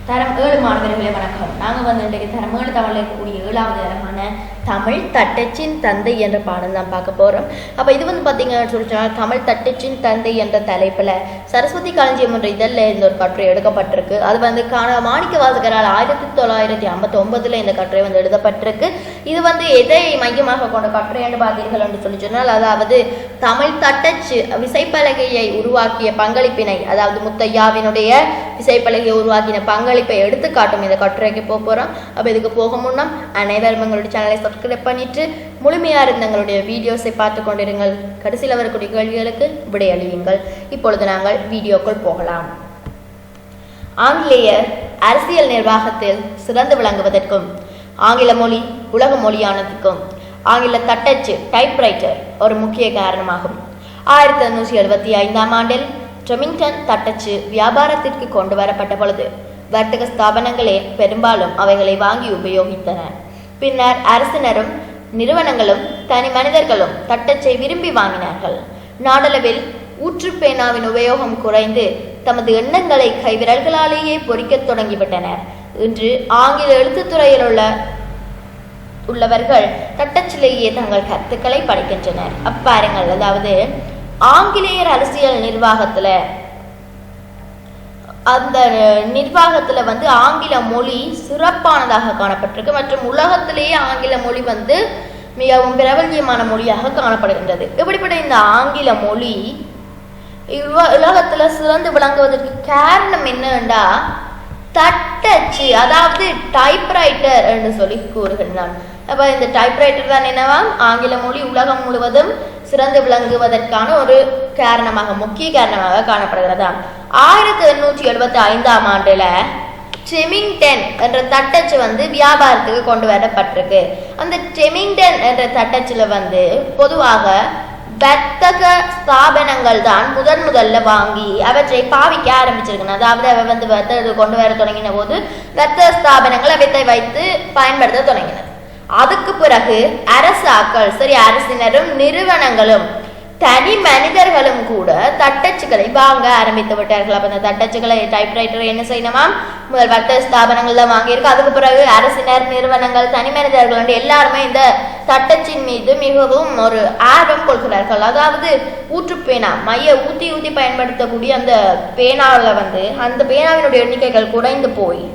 தரம் 7 மாணவர்களே வணக்கம். நாங்கள் வந்து இன்றைக்கு தரம் 7 தமிழில் இருக்கக்கூடிய 7வது தரமான தமிழ் தட்டச்சின் தந்தை என்ற பாடம் தான் பார்க்க போகிறோம். அப்போ இது வந்து பார்த்தீங்கன்னு சொல்லிச்சோன்னா தமிழ் தட்டச்சின் தந்தை என்ற தலைப்பில் சரஸ்வதி களஞ்சியம் என்ற இதழில் இந்த ஒரு கட்டுரை எடுக்கப்பட்டிருக்கு. அது வந்து மாணிக்க வாசகரால் 1959 இந்த கட்டுரை வந்து எழுதப்பட்டிருக்கு. இது வந்து எதை மையமாக கொண்ட கட்டுரை என்று பார்த்தீர்கள் என்று சொல்லி சொன்னால், அதாவது தமிழ் தட்டச்சு விசைப்பலகையை உருவாக்கிய பங்களிப்பினை, அதாவது முத்தையாவினுடைய விசைப்பலகையை உருவாக்கின பங்களிப்பை எடுத்து காட்டும் இந்த கட்டுரைக்கு போகிறோம். அப்போ இதுக்கு போக முன்னம் அனைவரும் எங்களுடைய சேனலை சப்ஸ்கிரைப் பண்ணிட்டு முழுமையாக இருந்த எங்களுடைய வீடியோஸை பார்த்து கொண்டிருங்கள். கடைசியில் வரக்கூடிய கேள்விகளுக்கு விடையளியுங்கள். இப்பொழுது நாங்கள் வீடியோக்குள் போகலாம். ஆங்கிலேயர் அரசியல் நிர்வாகத்தில் சிறந்து விளங்குவதற்கும் ஆங்கில மொழி உலக மொழியானதுக்கும் ஆங்கில தட்டச்சு டைப்ரைட்டர் ஒரு முக்கிய காரணமாகும். 1875 ஆண்டில் ரெமிங்டன் தட்டச்சு வியாபாரத்திற்கு கொண்டு வரப்பட்ட பொழுது வர்த்தக ஸ்தாபனங்களே பெரும்பாலும் அவைகளை வாங்கி உபயோகித்தன. பின்னர் அரசினரும் நிறுவனங்களும் தனி மனிதர்களும் தட்டச்சை விரும்பி வாங்கினார்கள். நாடளவில் ஊற்றுப்பேனாவின் உபயோகம் குறைந்து தமது எண்ணங்களை கைவிரல்களாலேயே பொறிக்கத் தொடங்கிவிட்டனர். இன்று ஆங்கில எழுத்துத்துறையில் உள்ளவர்கள் தட்டச்சிலேயே தங்கள் கருத்துக்களை படிக்கின்றனர். அப்பாருங்கள், அதாவது ஆங்கிலேயர் அரசியல் நிர்வாகத்துல அந்த நிர்வாகத்துல வந்து ஆங்கில மொழி சிறப்பானதாக காணப்பட்டிருக்கு மற்றும் உலகத்திலேயே ஆங்கில மொழி வந்து மிகவும் பிரபல்யமான மொழியாக காணப்படுகின்றது. இப்படிப்பட்ட இந்த ஆங்கில மொழி உலகத்துல சிறந்து விளங்குவதற்கு காரணம் என்னன்னா தட்டச்சு, அதாவது டைப்ரைட்டர் என்று சொல்லி கூறுகின்றான். அப்ப இந்த டைப்ரைட்டர் தான் என்னவா ஆங்கில மொழி உலகம் முழுவதும் சிறந்து விளங்குவதற்கான ஒரு காரணமாக, முக்கிய காரணமாக காணப்படுகிறதா. 1875 ஆண்டுல ரெமிங்டன் என்ற தட்டச்சு வந்து வியாபாரத்துக்கு கொண்டு வரப்பட்டிருக்கு. அந்த ரெமிங்டன் என்ற தட்டச்சுல வந்து பொதுவாக வர்த்தக ஸ்தாபனங்கள் தான் முதல்ல வாங்கி அவற்றை பாவிக்க ஆரம்பிச்சிருக்கணும். அதாவது அவை வந்து வர்த்தக கொண்டு வர தொடங்கின போது வர்த்தக ஸ்தாபனங்கள் அவற்றை வைத்து பயன்படுத்த தொடங்கின. அதுக்கு பிறகு அரசாக்கள், அரசினரும் நிறுவனங்களும் தனி மனிதர்களும் கூட தட்டச்சுகளை வாங்க ஆரம்பித்து விட்டார்கள். அப்ப இந்த தட்டச்சுகளை டைப்ரைட்டர் என்ன செய்யணுமா முதல் வர்த்தக ஸ்தாபனங்கள் தான் வாங்கியிருக்கு. அதுக்கு பிறகு அரசினர், நிறுவனங்கள், தனி மனிதர்கள் எல்லாருமே இந்த தட்டச்சின் மீது மிகவும் ஒரு ஆர்வம் கொள்கிறார்கள். அதாவது ஊற்றுப்பேனா மைய ஊத்தி பயன்படுத்தக்கூடிய அந்த பேனாவில் வந்து அந்த பேனாவினுடைய எண்ணிக்கைகள் குறைந்து போய்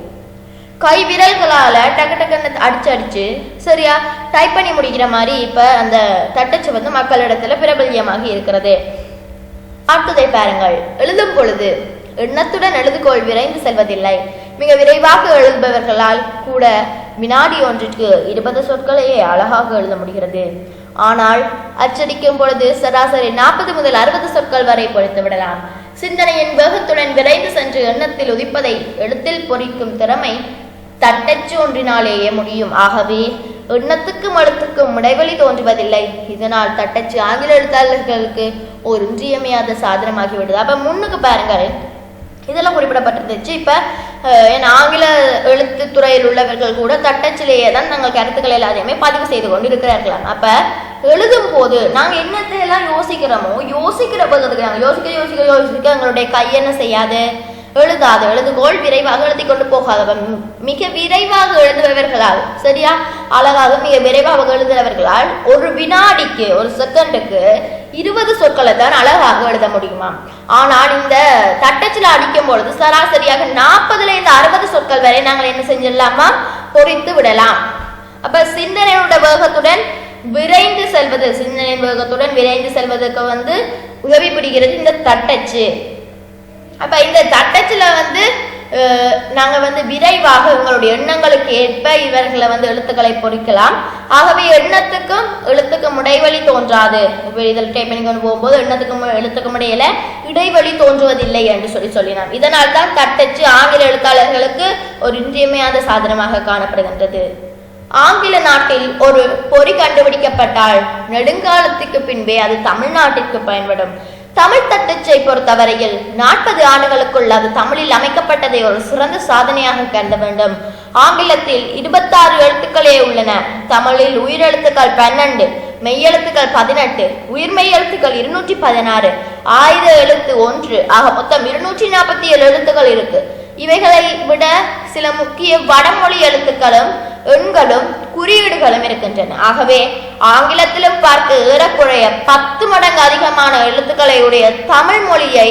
கை விரல்களால டக்கு அடிச்சு சரியா டைப் பண்ணி முடிக்கிற மாதிரி இப்ப அந்த தட்டச்சு வந்து மக்களிடத்துல பிரபல்யமாகி இருக்கிறது. அடுத்ததை பாருங்கள். எழுதும் பொழுது எண்ணத்துடன் எழுதுகோள் விரைந்து செல்வதில்லை. மிக விரைவாக எழுதுபவர்களால் கூட வினாடி ஒன்றிற்கு 20 சொற்களையே அழகாக எழுத முடிகிறது. ஆனால் அச்சடிக்கும் பொழுது சராசரி 40 முதல் 60 சொற்கள் வரை பொறித்து விடலாம். சிந்தனையின் வேகத்துடன் விரைந்து சென்று எண்ணத்தில் உதிப்பதை எழுத்தில் பொறிக்கும் திறமை தட்டச்சு ஒன்றினாலேயே முடியும். ஆகவே எண்ணத்துக்கும் எழுத்துக்கும் இடைவெளி தோன்றுவதில்லை. இதனால் தட்டச்சு ஆங்கில எழுத்தாளர்களுக்கு ஒரு இன்றியமையாத சாதனமாகிவிடுது. அப்ப முன்னுக்கு பாருங்கள், இதெல்லாம் குறிப்பிடப்பட்டிருந்துச்சு. இப்ப ஆங்கில எழுத்துத்துறையில் உள்ளவர்கள் கூட தட்டச்சிலேயே தான் நாங்கள் கருத்துக்கள் எல்லாத்தையுமே பதிவு செய்து கொண்டு இருக்கிறார்களாம். அப்ப எழுதும் போது நாங்க என்னத்தை எல்லாம் யோசிக்கிறோமோ யோசிக்கிற போது நாங்கள் யோசிக்க எங்களுடைய கை என்ன செய்யாது, எழுதாது. எழுதுகோள் விரைவாக எழுதி கொண்டு போகாதவன் மிக விரைவாக எழுதுபவர்களால் சரியா அழகாக மிக விரைவாக எழுதுகிறவர்களால் ஒரு வினாடிக்கு ஒரு செகண்டுக்கு 20 சொற்களை தான் அழகாக எழுத முடியுமா. ஆனால் இந்த தட்டச்சில் அடிக்கும் பொழுது சராசரியாக 40 60 சொற்கள் வரை நாங்கள் என்ன செஞ்சிடலாமா பொறித்து விடலாம். அப்ப சிந்தனையோட வேகத்துடன் விரைந்து செல்வதற்கு வந்து உதவி புரிகிறது இந்த தட்டச்சு. அப்ப இந்த தட்டச்சுல வந்து நாங்க வந்து விரைவாக உங்களுடைய எண்ணங்களுக்கு ஏற்ப இவர்களை வந்து எழுத்துக்களை பொறிக்கலாம். ஆகவே எண்ணத்துக்கும் எழுத்துக்கும் இடைவெளி தோன்றாது. இதில் டைப் பண்ணி கொண்டு போகும்போது எழுத்துக்கும் இடையில இடைவெளி தோன்றுவதில்லை என்று சொல்லினார். இதனால் தான் தட்டச்சு ஆங்கில எழுத்தாளர்களுக்கு ஒரு இன்றியமையாத சாதனமாக காணப்படுகின்றது. ஆங்கில நாட்டில் ஒரு பொறி கண்டுபிடிக்கப்பட்டால் நெடுங்காலத்துக்கு பின்பே அது தமிழ்நாட்டிற்கு பயன்படும். தமிழ் தட்டச்சை பொறுத்தவரையில் 40 ஆண்டுகளுக்குள் அது தமிழில் அமைக்கப்பட்டதை ஒரு சிறந்த சாதனையாக கருத வேண்டும். ஆங்கிலத்தில் 26 எழுத்துக்களே உள்ளன. தமிழில் உயிரெழுத்துக்கள் 12, மெய்யெழுத்துக்கள் 18, உயிர்மெய் எழுத்துக்கள் 216, ஆயுத எழுத்து 1 ஆக மொத்தம் 247 எழுத்துக்கள் இருக்கு. இவைகளை விட சில முக்கிய வடமொழி எழுத்துக்களும் எண்களும் குறியீடுகளும் இருக்கின்றன. ஆகவே ஆங்கிலத்திலும் பார்க்க ஏறக்குறைய 10 மடங்கு அதிகமான எழுத்துக்களை உடைய தமிழ் மொழியை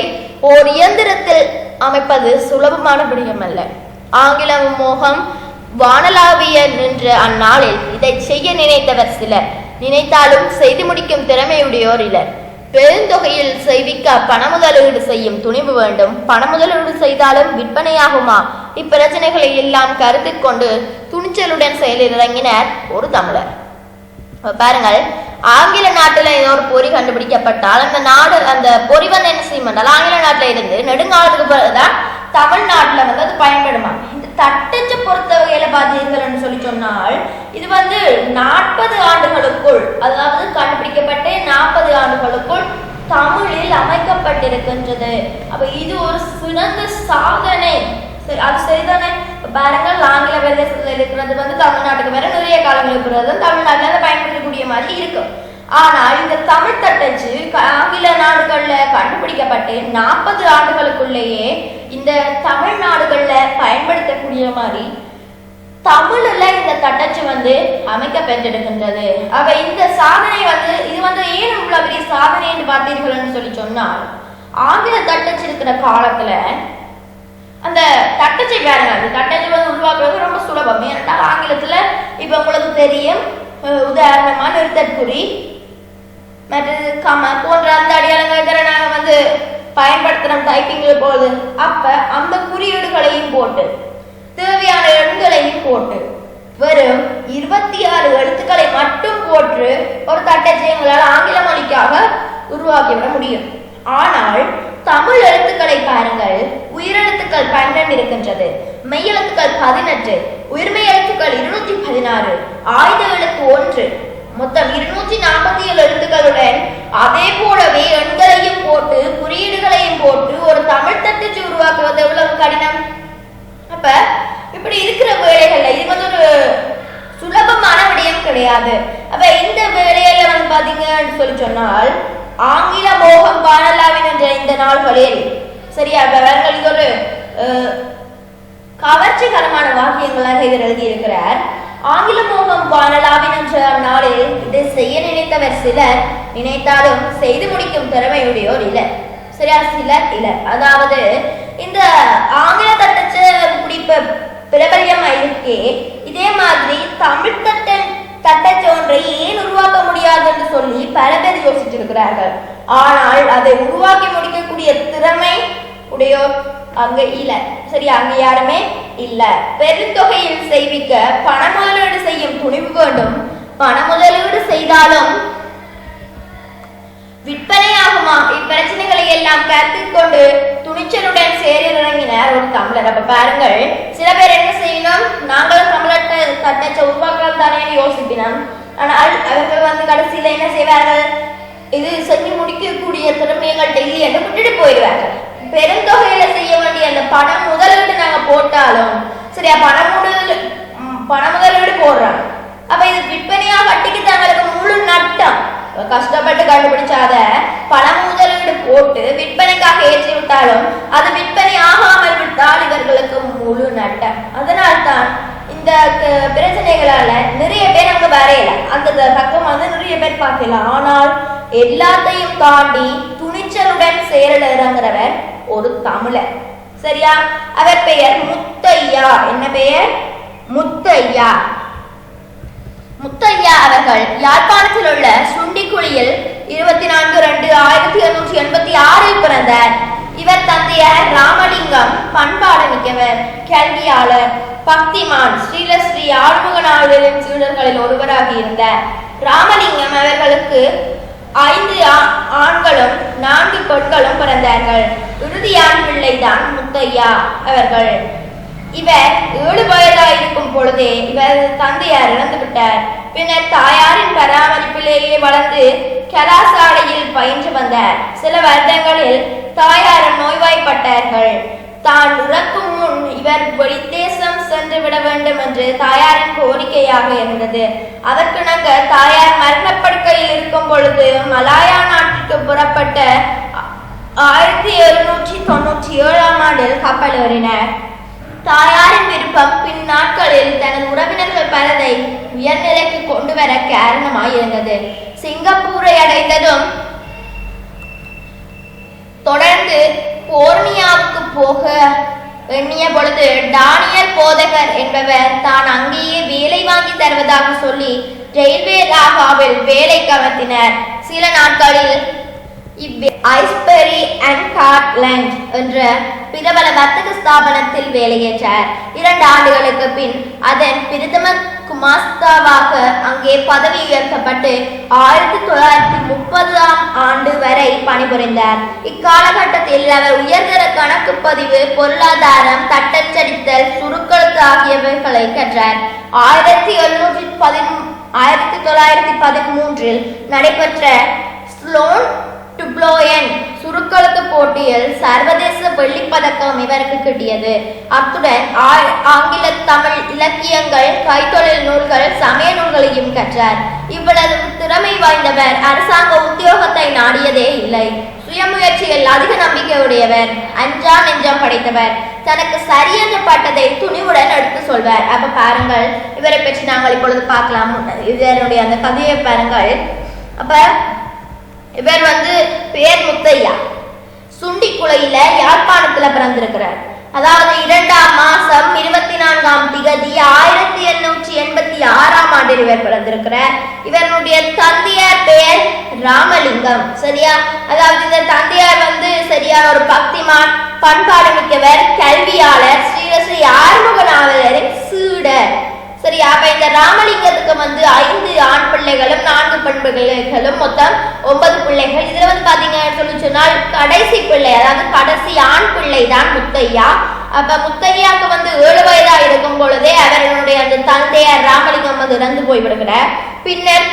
ஓர் இயந்திரத்தில் அமைப்பது சுலபமான விடயம் அல்ல. ஆங்கில மோகம் வானலாவிய நின்ற அந்நாளில் இதை செய்ய நினைத்தவர் சிலர், நினைத்தாலும் செய்து முடிக்கும் திறமையுடையோர் இலர். பெருந்தொகையில் செய்விக்க பண முதலீடு செய்யும் துணிவு வேண்டும். பண முதலீடு செய்தாலும் விற்பனையாகுமா? இப்பிரச்சனைகளை எல்லாம் கருத்தில் கொண்டு துணிச்சலுடன் செயலில் இறங்கினார் ஒரு தமிழர். பாருங்கள், ஆங்கில நாட்டுல ஏதோ ஒரு பொறி கண்டுபிடிக்கப்பட்டால் அந்த பொறி வந்து என்ன செய்யும் என்றால் ஆங்கில நாட்டுல இருந்து நெடுங்காலத்துக்கு பிறகுதான் தமிழ்நாட்டுல வந்து அது பயன்படுமா. இந்த தட்டச்ச பொறுத்த வகையில பார்த்தீர்கள் சொல்லி சொன்னால் இது வந்து 40 ஆண்டுகளுக்குள், அதாவது கண்டுபிடிக்கப்பட்ட 40 ஆண்டுகளுக்குள் தமிழில் அமைக்கப்பட்டிருக்கின்றது. அப்ப இது ஒரு சிறந்த சாதனை. அது சரிதானே? பாருங்கள், ஆங்கில பிரதேசத்தில் இருக்கிறது வந்து தமிழ்நாட்டுக்கு வேற நிறைய காலங்களுக்கு பிறகு தமிழ்நாட்டில் அதை பயன்படுத்தக்கூடிய மாதிரி இருக்கும். ஆனால் இந்த தமிழ் தட்டச்சு ஆங்கில நாடுகள்ல கண்டுபிடிக்கப்பட்டு 40 ஆண்டுகளுக்குள்ளேயே இந்த தமிழ்நாடுகள்ல பயன்படுத்தக்கூடிய மாதிரி தமிழ்ல இந்த தட்டச்சு வந்து அமைக்கப்பட்டிருக்கின்றது. அவ இந்த சாதனை வந்து இது வந்து ஏன் இவ்வளவு பெரிய சாதனை என்று பார்த்தீர்கள் சொல்லி சொன்னால், ஆங்கில தட்டச்சு இருக்கிற காலத்துல அந்த தட்டச்சை பாருங்க, அந்த தட்டச்சை வந்து உருவாக்குறது ரொம்ப சுலபம். ஏனென்றால் ஆங்கிலத்துல இப்ப உங்களுக்கு தெரியும், உதாரணமா நிறுத்தற்குறி மற்றது கம போன்ற அந்த அடையாளங்களை நாங்க வந்து பயன்படுத்துறோம் டைப்பிங்ல போது. அப்ப அந்த குறியீடுகளையும் போட்டு தேவையான எண்களையும் போட்டு வெறும் 26 எழுத்துக்களை மட்டும் போட்டு ஒரு தட்டச்சை எங்களால் ஆங்கில மொழிக்காக உருவாக்கிவிட முடியும். ஆனால் தமிழ் எழுத்துக்களை பாருங்கள், உயிரெழுத்துக்கள் 12 இருக்கின்றது, மெய்யெழுத்துக்கள் 18, உயிர்மெய் எழுத்துக்கள் 216, ஆயுத எழுத்து 1, மொத்தம் 247 எழுத்துக்களுடன் அதே போலவே எண்களையும் போட்டு குறியீடுகளையும் போட்டு ஒரு தமிழ் தட்டச்சு உருவாக்குவது எவ்வளவு கடினம். அப்ப இப்படி இருக்கிற வேலைகள்ல இது வந்து ஒரு சுலபமான விடயம் கிடையாது. அப்ப இந்த வேலையில வந்து பாத்தீங்கன்னு சொல்லி சொன்னால் ஆங்கில மோகம் வானலாவின் என்ற இந்த நாள்களில் சரியா அவர்கள் இது ஒரு கவர்ச்சிகரமான வாக்கியங்களாக இவர் எழுதியிருக்கிறார். ஆங்கில மோகம் வானலாவின் என்ற நாளில் இதை செய்ய நினைத்தவர் சிலர், நினைத்தாலும் செய்து முடிக்கும் திறமையுடையோர் இல்லை. சரியா, சிலர் இல்லை. அதாவது இந்த ஆங்கில தட்டச்சு பிடிப்ப பிரபல்யம் இருக்கே, இதே மாதிரி தமிழ் தட்டச்சு ஒன்றை ஏன் உருவாக்க முடியாது என்று சொல்லி பல பேர் யோசிச்சிருக்கிறார்கள். ஆனால் அதை உருவாக்கி முடிக்கக்கூடிய திறமை உடையோர் அங்க இல்ல. சரி, அங்க யாருமே இல்ல. பெருந்தொகையில் செய்விக்க பண முதலீடு செய்யும் துணிவு வேண்டும். பண முதலீடு செய்தாலும் விற்பனையாகுமா? இப்பிரச்சனைகளை எல்லாம் கருத்தில் கொண்டு துணிச்சலுடன் சேரிறங்கினார் ஒரு தமிழர். அப்ப பாருங்கள், சில பேர் என்ன செய்யணும், நாங்களும் தமிழர் தட்டச்சை உருவாக்கலாம் தானே யோசிப்பினோம். ஆனால் அவர்கள் வந்து கடைசியில என்ன செய்வார்கள், இது செஞ்சு முடிக்கக்கூடிய திறமையங்கள்ட்ட இல்லை என்று விட்டுட்டு போயிடுவார்கள். பெருந்தொகையில செய்ய வேண்டிய அந்த பண முதலீடு நாங்க போட்டாலும் சரியா, பண முதலீடு போடுறோம். அப்ப இது விற்பனையா வட்டிக்கு தங்களுக்கு முழு நட்டம். கஷ்டப்பட்டு கண்டுபிடிச்சாத பண முதலீடு போட்டு விற்பனைக்காக ஏற்றி விட்டாலும் அது விற்பனை ஆகாமல் விட்டால் இவர்களுக்கு முழு நட்டம். அதனால்தான் இந்த பிரச்சனைகளால நிறைய பேர் அங்க வரையல, அந்த பக்கம் வந்து நிறைய பேர் பார்க்கலாம். ஆனால் எல்லாத்தையும் தாண்டி துணிச்சலுடன் செயலில் இறங்குறவர் ஒரு தமிழர். சரியா, அவர் பெயர் முத்தையா. என்ன பெயர்? முத்தையா. முத்தையா அவர்கள் யாழ்ப்பாணத்தில் உள்ள சுண்டிக்குழியில் 24/2/1886 பிறந்தார். இவர் தந்தையார் ராமலிங்கம் பண்பாடு மிக்கவர், கல்வியாளர், பக்திமான், ஸ்ரீலஸ்ரீ ஆறுமுகநாதரின் சீடர்களில் ஒருவராக இருந்தார். ராமலிங்கம் அவர்களுக்கு 5 ஆண்களும் 4 பெண்களும் பிறந்தார்கள். இறுதியான் பிள்ளைதான் முத்தையா அவர்கள். இவர் 7 வயதாயிருக்கும் பொழுதே இவர் தந்தையார் இறந்து விட்டார். பின்னர் தாயாரின் பராமரிப்பிலேயே வளர்ந்து கலாசாலையில் பயின்று வந்தார். சில வருடங்களில் தாயார் நோய்வாய்ப்பட்டார்கள். தான் இறக்கும் முன் இவர் வெளித்தேசம் சென்று விட வேண்டும் என்று தாயாரின் கோரிக்கையாக இருந்தது. அதற்கிணங்க தாயார் மரணப்படுக்கையில் இருக்கும் பொழுது மலாயா நாட்டிற்கு புறப்பட்ட 1797 கப்பல் ஏறினார். தாயாரின் விருப்பம் பின் நாட்களில் தனது உறவினர்கள் பலரை உயர்நிலைக்கு கொண்டு வர காரணமாயிருந்தது. சிங்கப்பூரை அடைந்ததும் தொடர்ந்து போர்னியாவுக்கு போக எண்ணிய பொழுது டானியல் போதகர் என்பவர் தான் அங்கேயே வேலை வாங்கி தருவதாக சொல்லி ரயில்வே ராகாவில் வேலை கவர்த்தினர். சில நாட்களில் ஐஸ்பெரி அண்ட் ஸ்காட்லாந்து என்ற பிரபல வர்த்தக ஸ்தாபனத்தில் வேலையேற்றார். 2 ஆண்டுகளுக்கு பின் அதன் பிரதம குமாஸ்தாவாக அங்கே பதவி உயர்த்தப்பட்டு 1930ஆம் ஆண்டு வரை பணிபுரிந்தார். இக்காலகட்டத்தில் அவர் உயர்தர கணக்கு பதிவு, பொருளாதாரம், தட்டச்சடித்தல், சுருக்கெழுத்து ஆகியவைகளை கற்றார். 1913 நடைபெற்ற ஸ்லோன் டுப்ளோயன் சுருக்கெழுத்து போட்டியில் சர்வதேச வெள்ளிப்பதக்கம் இவருக்கு கிட்டியது. அத்துடன் ஆங்கில, தமிழ் இலக்கியங்கள், கைத்தொழில் நூல்கள், சமய நூல்களையும் கற்றார். இவ்வளவு திறமை வாய்ந்தவர் அரசாங்க உத்தியோகத்தை நாடியதே இல்லை. சுயமுயற்சியில் அதிக நம்பிக்கையுடையவர், அஞ்சா நெஞ்சம் படைத்தவர், தனக்கு சரியென்று பட்டதை துணிவுடன் எடுத்து சொல்வார். அப்ப பாருங்கள், இவரை பற்றி நாங்கள் இப்பொழுது பார்க்கலாம். இதனுடைய அந்த கதையை பாருங்கள். அப்ப இவர் பேர் முத்தையா, சுண்டிக்குளையில யாழ்ப்பாணத்துல பிறந்திருக்கிறார். அதாவது 2ஆம் மாசம் 24ஆம் திகதி 1886ஆம் ஆண்டில் இவர் பிறந்திருக்கிறார். இவருடைய தந்தையார் பெயர் ராமலிங்கம். சரியா? அதாவது இந்த தந்தையார் சரியான ஒரு பக்திமான், பண்பாடு மிக்கவர், கல்வியாளர், ஸ்ரீ ஆறுமுக நாவலரின் சீடர். சரியா? அப்ப இந்த ராமலிங்கத்துக்கு 5 ஆண் பிள்ளைகளும் 4 பெண் பிள்ளைகளும், மொத்தம் 9 பிள்ளைகள். இதுல பாத்தீங்கன்னு சொல்லி சொன்னால் கடைசி பிள்ளை, அதாவது கடைசி ஆண் பிள்ளை தான் முத்தையா. அப்ப முத்தையாக்கு 7 வயதா இருக்கும் பொழுதே அவர்களுடைய அந்த தந்தையார் ராமலிங்கம் இறந்து போய்விடுகிறார். பின்னர்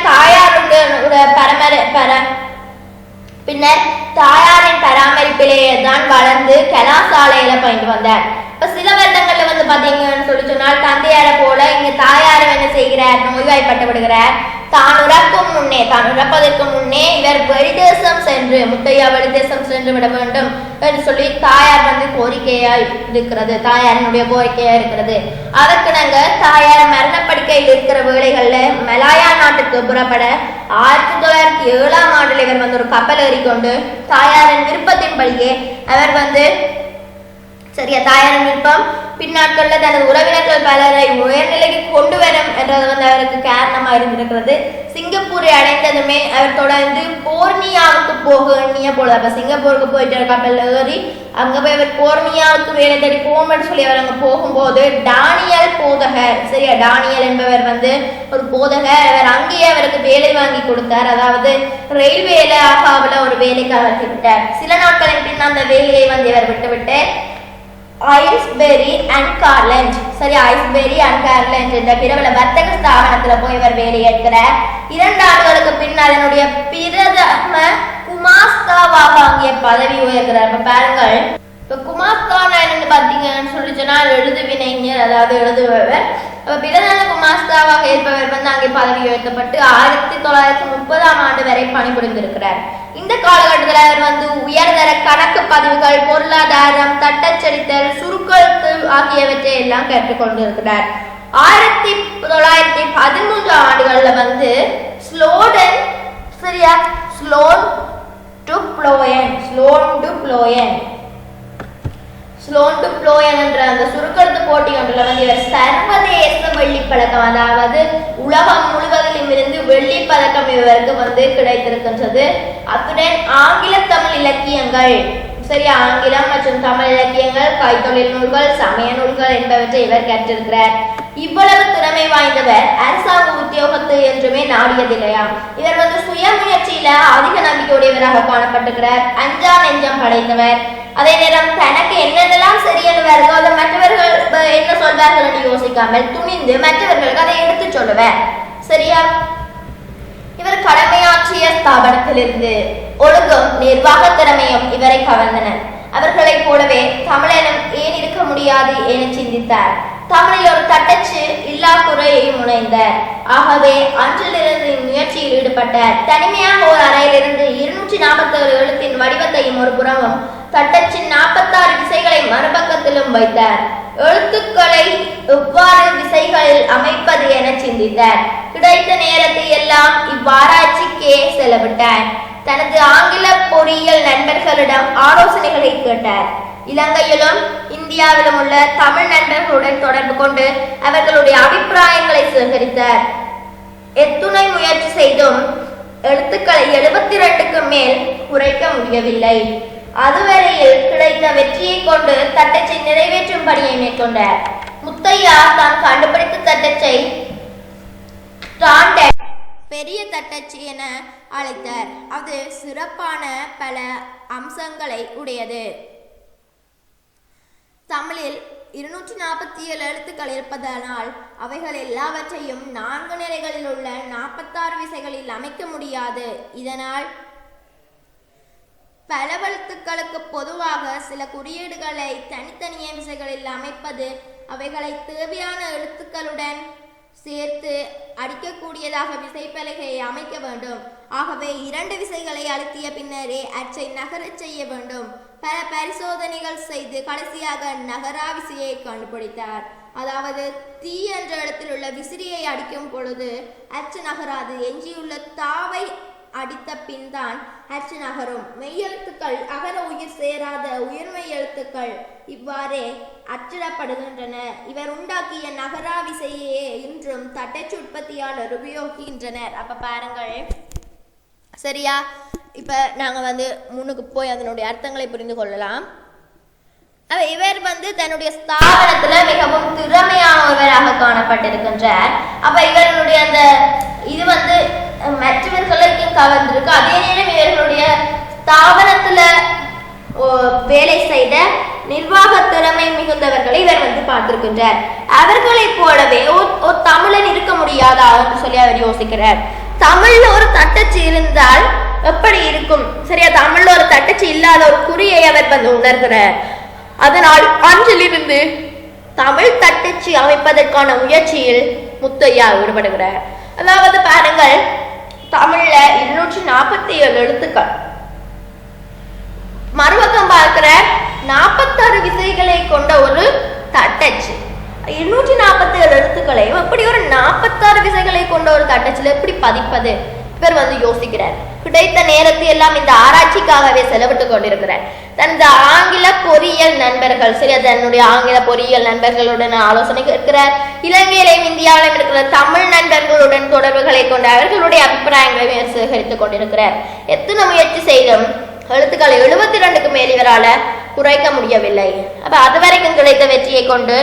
தாயாரின் பராமரிப்பிலேயே தான் வளர்ந்து கலாசாலையில பயின்று வந்தார். இப்ப சில வருடங்கள்ல பாத்தீங்கன்னு சொல்லி சொன்னால் தந்தையார போல இங்க தாயாரும் என்ன செய்கிறார், நோய்வாய்ப்பட்டு விடுகிறார். தான் இறப்பதற்கு முன்னே இவர் வெளிதேசம் சென்று, முத்தையா வெளிதேசம் சென்று விட வேண்டும் என்று சொல்லி தாயார் கோரிக்கையா இருக்கிறது, தாயாரினுடைய கோரிக்கையா இருக்கிறது. அதற்கு நாங்க தாயார் மரணப்படுக்கையில் இருக்கிற வேளைகள்ல மலாயா நாட்டுக்கு புறப்பட 1907ஆம் ஆண்டில் இவர் ஒரு கப்பல் ஏறிக்கொண்டு தாயாரின் விருப்பத்தின்படியே அவர் சரியா தாயாரின் விருப்பம் பின்னாட்கள்ல தனது உறவினர்கள் பலரை உயர்நிலைக்கு கொண்டு வரும் என்றது அவருக்கு காரணமா இருந்திருக்கிறது. சிங்கப்பூரை அடைந்ததுமே அவர் தொடர்ந்து போர்னியாவுக்கு போக எண்ணிய போல, அப்ப சிங்கப்பூருக்கு போயிட்டு கப்பல் ஏறி அங்க போய் அவர் போர்னியாவுக்கு வேலை தேடி போகும்னு சொல்லி அவர் அங்க போகும்போது டானியல் போதகர், சரியா டானியல் என்பவர் ஒரு போதகர், அவர் அங்கேயே அவருக்கு வேலை வாங்கி கொடுத்தார். அதாவது ரயில்வேல ஆகாவில ஒரு வேலைக்கு அவர் விட்டார். சில நாட்களின் பின் அந்த வேலையை இவர் விட்டுவிட்டு ஐஸ்பெரி அண்ட் ஸ்காட்லாந்து, சரி ஐஸ்பெரி அண்ட் ஸ்காட்லாந்து என்ற பிரபல வர்த்தக ஸ்தாபனத்துல போய் இவர் வேலையேற்கிறார். 2 ஆண்டுகளுக்கு பின் அதனுடைய பிரதம குமாஸ்தாவாக அங்கே பதவி உயர்கிறார். இப்ப பாருங்கள், இப்ப குமாஸ்தானா என்னன்னு பாத்தீங்கன்னு சொல்லி சொன்னால் எழுதுவினைஞர், அதாவது எழுதுபவர். பிரதான குமாஸ்தாவாக இருப்பவர் அங்கே பதவி உயர்த்தப்பட்டு 1930ஆம் ஆண்டு வரை பணிபுரிந்திருக்கிறார். இந்த காலகட்டத்தில் அவர் உயர்தர கணக்கு பதிவுகள், பொருளாதாரம், தட்டச்சடித்தல், சுருக்கெழுத்து ஆகியவற்றை எல்லாம் கற்றுக்கொண்டிருக்கிறார். 1913ஆம் ஆண்டுகள்ல ஸ்லோன் டு ப்ளோயன் என்ற அந்த சுருக்கெழுத்து போட்டி ஒன்றுல இவர் சர்வதேச வெள்ளி பதக்கம், அதாவது உலகம் முழுவதிலும் இருந்து வெள்ளி பதக்கம் இவருக்கு கிடைத்திருக்கின்றது. அத்துடன் ஆங்கில தமிழ் இலக்கியங்கள், சரியா ஆங்கிலம் மற்றும் தமிழ் இலக்கியங்கள், கைத்தொழில் நூல்கள், சமய நூல்கள் என்பவற்றை இவர் கற்றிருக்கிறார். இவ்வளவு திறமை வாய்ந்தவர் அரசாங்க உத்தியோகத்தை என்றுமே நாடியதில்லையா. இவர் சுய முயற்சியில அதிக நம்பிக்கையுடையவராக காணப்பட்டிருக்கிறார். அஞ்சா நெஞ்சம் படைத்தவர். அதே நேரம் தனக்கு என்னென்னலாம் சரியென்று வருதோ அதை மற்றவர்கள் என்ன சொல்வார்கள் என்று யோசிக்காமல் துணிந்து மற்றவர்களுக்கு அதை எடுத்து சொல்லுவார். சரியா? இவர் கடமையாற்றிய ஸ்தாபனத்திலிருந்து ஒழுங்கும் நிர்வாக திறமையும் இவரை கவர்ந்தன. அவர்களைப் போலவே தமிழனும் ஏன் இருக்க முடியாது என சிந்தித்தார். தமிழில் ஒரு தட்டச்சு இல்லா குறையை முனைந்தார். ஆகவே அன்றிலிருந்து முயற்சியில் ஈடுபட்டார். தனிமையாக ஒரு அறையிலிருந்து 247 எழுத்தின் வடிவத்தையும் ஒரு புறமும் தட்டச்சின் 46 விசைகளை மறுபக்கத்திலும் வைத்தார். எழுத்துக்களை எவ்வாறு விசைகளில் அமைப்பது என சிந்தித்தார். கிடைத்த நேரத்தை எல்லாம் இவ்வாராய்ச்சிக்கே செலவிட்டார். தனது ஆங்கில பொறியியல் நண்பர்களிடம் ஆலோசனைகளை கேட்டார். இலங்கையிலும் இந்தியாவிலும் உள்ள தமிழ் நண்பர்களுடன் தொடர்பு கொண்டு அவர்களுடைய அபிப்பிராயங்களை சேகரித்தார். எத்துணை முயற்சி செய்தும் எழுத்துக்களை 72க்கு மேல் குறைக்க முடியவில்லை. அதுவரையில் கிடைத்த வெற்றியை கொண்டு தட்டச்சை நிறைவேற்றும் பணியை மேற்கொண்டார். முத்தையா தான் கண்டுபிடித்த தட்டச்சை பெரிய தட்டச்சு என அழைத்தார். அது சிறப்பான பல அம்சங்களை உடையது. தமிழில் 247 எழுத்துக்கள் இருப்பதனால் அவைகள் எல்லாவற்றையும் 4 நிலைகளில் உள்ள 46 விசைகளில் அமைக்க முடியாது. இதனால் பல எழுத்துக்களுக்கு பொதுவாக சில குறியீடுகளை தனித்தனியே விசைகளில் அமைப்பது அவைகளை தேவையான எழுத்துக்களுடன் சேர்த்து அடிக்கக்கூடியதாக விசைப்பலகையை அமைக்க வேண்டும். ஆகவே 2 விசைகளை அழுத்திய பின்னரே அச்சை நகரச் செய்ய வேண்டும். பல பரிசோதனைகள் செய்து கடைசியாக நகரா விசையை கண்டுபிடித்தார். அதாவது தீ என்ற இடத்தில் உள்ள விசிறியை அடிக்கும் பொழுது அச்சு நகராது. எஞ்சியுள்ள தாவை அடித்த பின் தான் அச்சு நகரும். மெய்யெழுத்துக்கள் அகர உயிர் சேராத உயிர்மை எழுத்துக்கள் இவ்வாறே அச்சிடப்படுகின்றன. இவர் உண்டாக்கிய நகரா விசையே இன்றும் தட்டச்சு உற்பத்தியாளர் உபயோகிக்கின்றனர். அப்ப பாருங்கள், சரியா? இப்ப நாங்க முன்னுக்கு போய் அதனுடைய அர்த்தங்களை புரிந்து கொள்ளலாம். இவர் தன்னுடைய ஸ்தாபனத்துல மிகவும் திறமையானவராக காணப்பட்டிருக்கின்றார். அப்ப இவர்களுடைய அந்த இது மற்றவர்களுக்கு கவர்ந்திருக்கு. அதே நேரம் இவர்களுடைய ஸ்தாபனத்துல வேலை செய்த நிர்வாக திறமை மிகுந்தவர்களை இவர் பார்த்திருக்கின்றார். அவர்களை போலவே ஒரு தமிழன் இருக்க முடியாதா என்று சொல்லி அவர் யோசிக்கிறார். தமிழ்ல ஒரு தட்டச்சு இருந்தால் எப்படி இருக்கும்? சரியா? தமிழ்ல ஒரு தட்டச்சு இல்லாத ஒரு குறியை அவர் உணர்கிறார். அதனால் அன்றிலிருந்து தமிழ் தட்டச்சு அமைப்பதற்கான முயற்சியில் முத்தையா ஈடுபடுகிறார். அதாவது பாருங்கள், தமிழ்ல 247 எழுத்துக்கள், மறுபக்கம் பார்க்கிற 46 விசைகளை கொண்ட ஒரு தட்டச்சு. 247 எழுத்துக்களை எப்படி ஒரு 46 விசைகளை கொண்ட ஒரு தட்டச்சில் எப்படி பதிப்பது? இவர் யோசிக்கிறார். கிடைத்த நேரத்தை எல்லாம் இந்த ஆராய்ச்சிக்காகவே செலவிட்டுக் கொண்டிருக்கிறார். தனது ஆங்கில பொறியியல் நண்பர்கள், சரியா, தன்னுடைய ஆங்கில பொறியியல் நண்பர்களுடன் ஆலோசனை கேட்கிறார். இலங்கையிலும் இந்தியாவிலும் இருக்கிற தமிழ் நண்பர்களுடன் தொடர்புகளை கொண்ட அவர்களுடைய அபிப்பிராயங்களை சேகரித்துக் கொண்டிருக்கிறார். எத்தனை முயற்சி செய்தும் எழுத்துக்களை 72க்கு மேல் இவரால் குறைக்க முடியவில்லை. அப்ப அது வரைக்கும் கிடைத்த வெற்றியை கொண்டு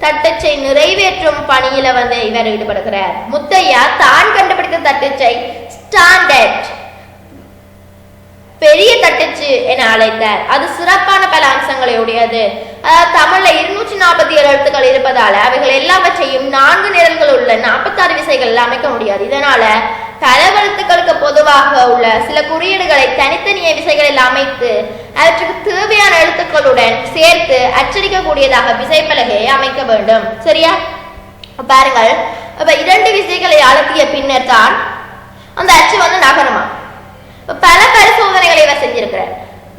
தட்டச்சை நிறைவேற்றும் பணியில இவர் ஈடுபடுகிறார். முத்தையா தான் கண்டுபிடித்த தட்டச்சை ஸ்டாண்டர்ட் பெரிய தட்டச்சு என அழைத்தார். அது சிறப்பான பல அம்சங்களை உடையது. தமிழ்ல 247 எழுத்துக்கள் இருப்பதால அவைகள் எல்லாவற்றையும் 4 நிரல்கள் உள்ள 46 விசைகள் அமைக்க முடியாது. இதனால பல எழுத்துக்களுக்கு பொதுவாக உள்ள சில குறியீடுகளை தனித்தனிய விசைகளில் அமைத்து அவற்றுக்கு தேவையான எழுத்துக்களுடன் சேர்த்து அச்சடிக்கக்கூடியதாக விசைப்பலகையை அமைக்க வேண்டும். சரியா? பாருங்கள், 2 விசைகளை அழுத்திய பின்னர் தான் அந்த அச்சு நகருமா. பல பரிசோதனைகளை இவர் செஞ்சிருக்கிறார்.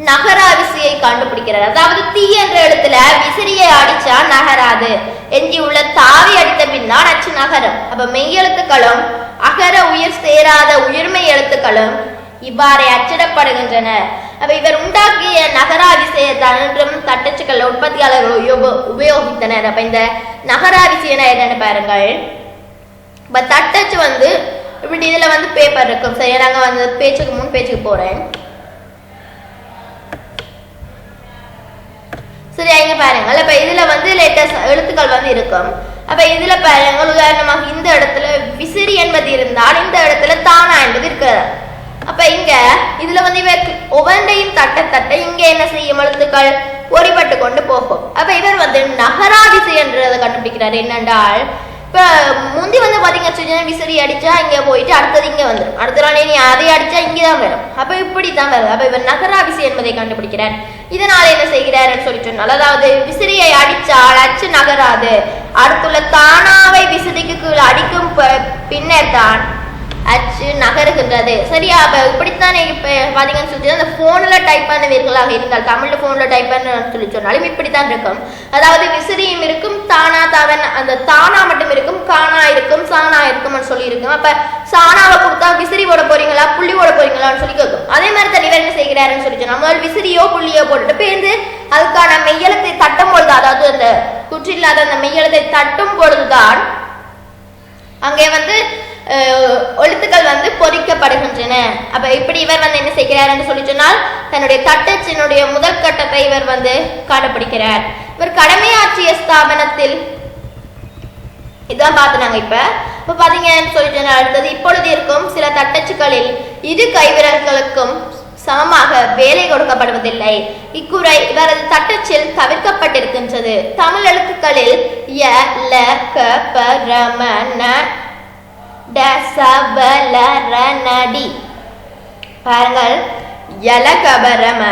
நகரா விசையை கண்டுபிடிக்கிறார். அதாவது தீ என்ற எழுத்துல விசிறியை அடிச்சா நகராது. எஞ்சி உள்ள தாவி அடித்த பின்னால் அச்சு நகரும். அப்ப மெய்யெழுத்துக்களும் அகர உயிர் சேராத உயிர்மை எழுத்துக்களும் இவ்வாறே அச்சிடப்படுகின்றன. அப்ப இவர் உண்டாக்கிய நகரா விசையை தன்றும் தட்டச்சுக்கள் உற்பத்தியாளர்கள் உபயோகித்தனர். அப்ப இந்த நகரா விசைனா என்னன்னு பாருங்கள். இப்ப தட்டச்சு இப்படி இதுல பேப்பர் இருக்கும். சரி, நாங்க பேச்சுக்கு போறேன். சரி, இங்க பாருங்கள். அப்ப இதுல லேட்டஸ்ட் எழுத்துக்கள் இருக்கும். அப்ப இதுல பாருங்கள், உதாரணமாக இந்த இடத்துல விசிறி என்பது இருந்தால் இந்த இடத்துல தானா என்பது இருக்கிறது. அப்ப இங்க இதுல ஒவ்வொன்றையும் தட்ட இங்க என்ன செய்யும்? எழுத்துக்கள் ஒரிபட்டு கொண்டு போகும். அப்ப இவர் நகரா விசை என்றதை கண்டுபிடிக்கிறார். என்னென்றால் இப்ப முந்தி பாத்தீங்கன்னா விசிறி அடிச்சா இங்க போயிட்டு அடுத்தது இங்க வந்துடும். அடுத்த நாளே நீ அதை அடிச்சா இங்கதான் வரும். அப்ப இப்படித்தான் வருது. அப்ப இவர் நகரா விசை என்பதை கண்டுபிடிக்கிறார். இதனால என்ன செய்கிறார் சொல்லிட்டு, அதாவது விசிறியை அடிச்சால் அச்சு நகராது. அடுத்துள்ள தானாவை விசிறிக்கு கீழே அடிக்கும் பின்னர் தான் அச்சு நகருகின்றது. சரியா? அப்ப இப்படித்தானே இப்ப பாத்தீங்கன்னு சொல்லி அந்த போன்ல டைப் பண்ணுவீர்களாக இருந்தால், தமிழ்ல போன்ல டைப் பண்ண சொல்லி சொன்னாலும் இப்படித்தான் இருக்கும். அதாவது விசிறியும் இருக்கும், தானா தாவன், அந்த தானா மட்டும் இருக்கும், காணா இருக்கும், சாணா இருக்கும்னு சொல்லி இருக்கும். அப்ப சாணாவை கொடுத்தா விசிறி ஓட போறீங்களா புள்ளி ஓட போறீங்களான்னு சொல்லி கேட்கும். அதே மாதிரி தான் இவர் என்ன செய்கிறாருன்னு சொல்லி சொன்னா, முதல் விசிறியோ புள்ளியோ போட்டுட்டு பேருந்து அதுக்கான மெய்யெழுத்தை தட்டும் பொழுது, அதாவது அந்த குற்றில்லாத அந்த மெய்யெழுத்தை தட்டும் பொழுதுதான் அங்கே வந்து எழுத்துக்கள் வந்து பொறிக்கப்படுகின்றன. அப்ப இப்படி இவர் வந்து என்ன செய்கிறார் என்று சொல்லி சொன்னால், தன்னுடைய தட்டச்சினுடைய முதல் கட்டத்தை இவர் வந்து கடைபிடிக்கிறார். இவர் கடமையாற்றிய ஸ்தாபனத்தில் இதான் பார்த்து நாங்க இப்ப பாத்தீங்கன்னு சொல்லி சொன்னால், அடுத்தது இப்பொழுது இருக்கும் சில தட்டச்சுகளில் இரு கைவிரல்களுக்கும் சமமாக வேலை கொடுக்கப்படுவதில்லை. இக்குறை இவரது தட்டச்சில் தவிர்க்கப்பட்டிருக்கின்றது. தமிழ் எழுத்துக்களில் ய ல க ப ர ம ந ட ச வ ல ர ந டி. பாருங்கள், யல கபரம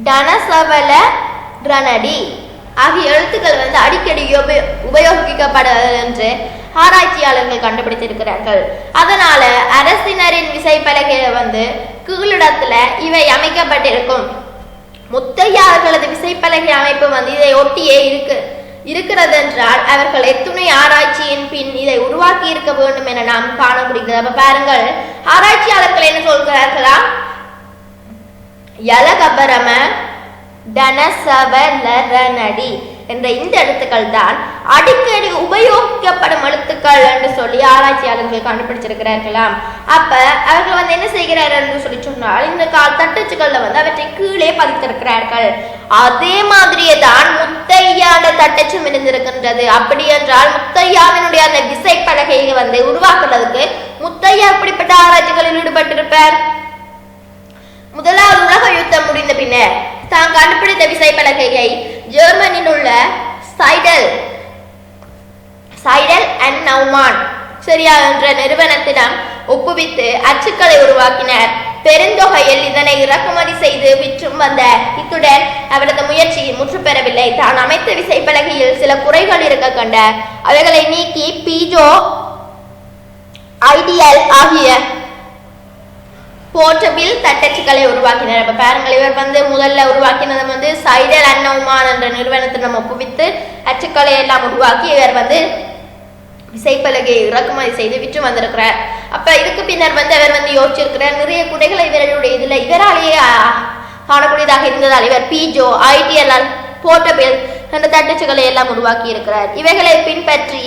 டனசவல ரணடி ஆகிய எழுத்துக்கள் வந்து அடிக்கடி உபயோகிக்கப்படுவது என்று ஆராய்ச்சியாளர்கள் கண்டுபிடித்திருக்கிறார்கள். அதனால அரசினரின் விசைப்பலகையில வந்து கீழிடத்துல இவை அமைக்கப்பட்டிருக்கும். முத்தையார்களது விசைப்பலகை அமைப்பு வந்து இதை ஒட்டியே இருக்கிறது என்றால் அவர்கள் எத்துணை ஆராய்ச்சியின் பின் இதை உருவாக்கி இருக்க வேண்டும் என நாம் காண முடிகிறது. அப்ப பாருங்கள், ஆராய்ச்சியாளர்கள் என்ன சொல்கிறார்களா, யலகபரம டனசவலரணடி என்ற இந்த எழுத்துக்கள் தான் அடிக்கடி உபயோகிக்கப்படும் எழுத்துக்கள் என்று சொல்லி ஆராய்ச்சியாளர்கள் கண்டுபிடிச்சிருக்கிறார்களாம். அப்ப அவர்கள் வந்து என்ன செய்கிறார்கள் என்று சொல்லி சொன்னால், இந்த தட்டச்சுக்கள்ல வந்து அவற்றை கீழே பதித்திருக்கிறார்கள். அதே மாதிரியே தான் முத்தையான தட்டச்சும் இருந்திருக்கின்றது. அப்படி என்றால் முத்தையாவினுடைய அந்த விசைப்பலகையை வந்து உருவாக்குறதுக்கு முத்தையா இப்படிப்பட்ட ஆராய்ச்சிகளில் ஈடுபட்டிருப்பார். முதலாவது உலக யுத்தம் முடிந்த பின்னர் தான் கண்டுபிடித்த விசைப்பலகையை ஜெர்மனியில் உள்ள சைடல் அண்ட் நௌமான் சரியா என்ற நிறுவனத்திடம் ஒப்புவித்து அச்சுக்களை உருவாக்கினர். பெருந்தொகையில் இதனை இறக்குமதி செய்து விற்றும் வந்தார். இத்துடன் அவரது முயற்சி முற்று பெறவில்லை. தான் அமைத்த விசைப்பலகையில் சில குறைகள் இருக்க கண்டார். அவைகளை நீக்கி பீஜோ, ஐடியல் ஆகிய போர்ட்டபிள் தட்டச்சுக்களை உருவாக்கினார். அப்ப பாருங்கள், இவர் வந்து முதல்ல உருவாக்கினது வந்து சைடல் அண்ட் நௌமான் என்ற நிறுவனத்திடம் ஒப்புவித்து அச்சுக்களை எல்லாம் உருவாக்கி இவர் வந்து விசைப்பலகையை இறக்குமதி செய்து விற்று வந்திருக்கிறார். அப்ப இதுக்கு பின்னர் வந்து அவர் வந்து யோசிச்சிருக்கிறார், நிறைய குறைகளை இவருடைய இதுல இவராலேயே காணக்கூடியதாக இருந்ததால் இவர் பீஜோ, ஐடியல், போர்ட்டபிள் என்ற தட்டச்சுகளை எல்லாம் உருவாக்கி இருக்கிறார். இவைகளை பின்பற்றி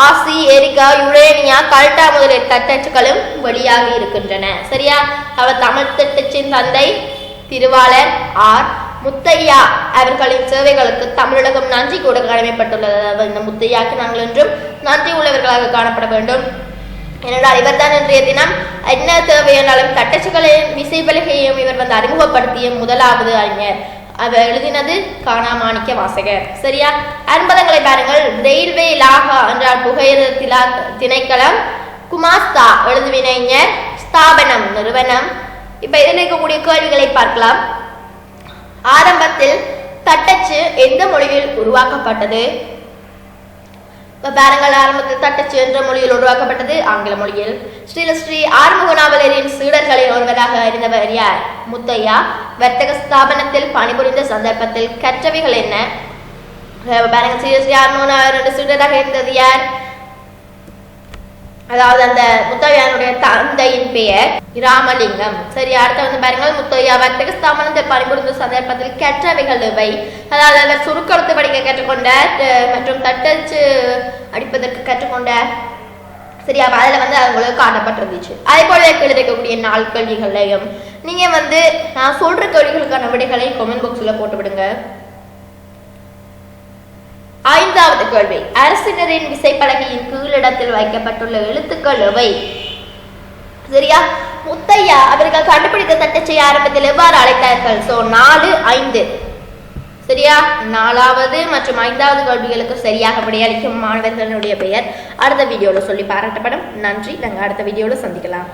ஆசி, எரிகா, யுரேனியா, கல்டா முதலிய தட்டச்சுகளும் வெளியாகி இருக்கின்றன. சரியா? அவர் தமிழ் தட்டச்சின் தந்தை திருவாளர் ஆர் முத்தையா அவர்களின் சேவைகளுக்கு தமிழகம் நன்றி கூட கடமைப்பட்டுள்ளது. இந்த முத்தையாக்கு நாங்கள் என்றும் நன்றி உள்ளவர்களாக காணப்பட வேண்டும். ஏனென்றால் இவர் தான் இன்றைய தினம் என்ன தேவை என்றாலும் தட்டச்சுகளையும் விசைப்பலகையையும் இவர் வந்து அறிமுகப்படுத்திய முதலாவது அறிஞர். அவர் எழுதினது காணாமாணிக்க வாசகர். சரியா? அன்பதங்களை பாருங்கள். ரெயில்வே லாகா என்றால் புகையிரத திணைக்களம், குமாஸ்தா எழுதுவினைஞர், ஸ்தாபனம் நிறுவனம். இப்ப இதில் இருக்கக்கூடிய கேள்விகளை பார்க்கலாம். ஆரம்பத்தில் தட்டச்சு எந்த மொழியில் உருவாக்கப்பட்டது? பாருங்கள், ஆரம்பத்தில் தட்டச்சு என்ற மொழியில் உருவாக்கப்பட்டது ஆங்கில மொழியில். ஸ்ரீ ஆறுமுகநாவலரின் சீடர்களில் ஒருவராக இருந்தவர் யார்? முத்தையா. வர்த்தக ஸ்தாபனத்தில் பணிபுரிந்த சந்தர்ப்பத்தில் கற்றவைகள் என்ன? பாருங்க, ஸ்ரீ ஆறுமுகநாவலர் சீடராக இருந்தது யார்? அதாவது அந்த முத்தையானுடைய தந்தையின் பெயர் ராமலிங்கம். சரி, அடுத்த வந்து பாருங்கள், முத்தையா வர்த்தக ஸ்தாபனத்தில் பணிபுரிந்த சந்தர்ப்பத்தில் கற்றவைகள் இவை. அதாவது அவர் சுருக்கெழுத்து படிக்க கற்றுக்கொண்டார் மற்றும் தட்டச்சு அடிப்பதற்கு கற்றுக்கொண்டார். சரியா? அதுல வந்து அவங்களுக்கு காட்டப்பட்டிருந்துச்சு. அதே போல கீழே இருக்கக்கூடிய 4 கேள்விகளையும் நீங்க வந்து நான் சொல்ற கேள்விகளுக்கான விடைகளை கமெண்ட் பாக்ஸ்ல போட்டு விடுங்க. 5வது கேள்வி, அரசினரின் விசைப்பலகையின் கீழிடத்தில் வைக்கப்பட்டுள்ள எழுத்துக்கள் எவை? சரியா? முத்தையா அவர்கள் கண்டுபிடித்த தட்டச்சை ஆரம்பத்தில் எவ்வாறு அழைத்தார்கள்? 4, 5. சரியா? 4வது மற்றும் 5வது கேள்விகளுக்கு சரியாக விடையளிக்கும் மாணவர்களுடைய பெயர் அடுத்த வீடியோல சொல்லி பாராட்டப்படும். நன்றி. நாங்கள் அடுத்த வீடியோல சந்திக்கலாம்.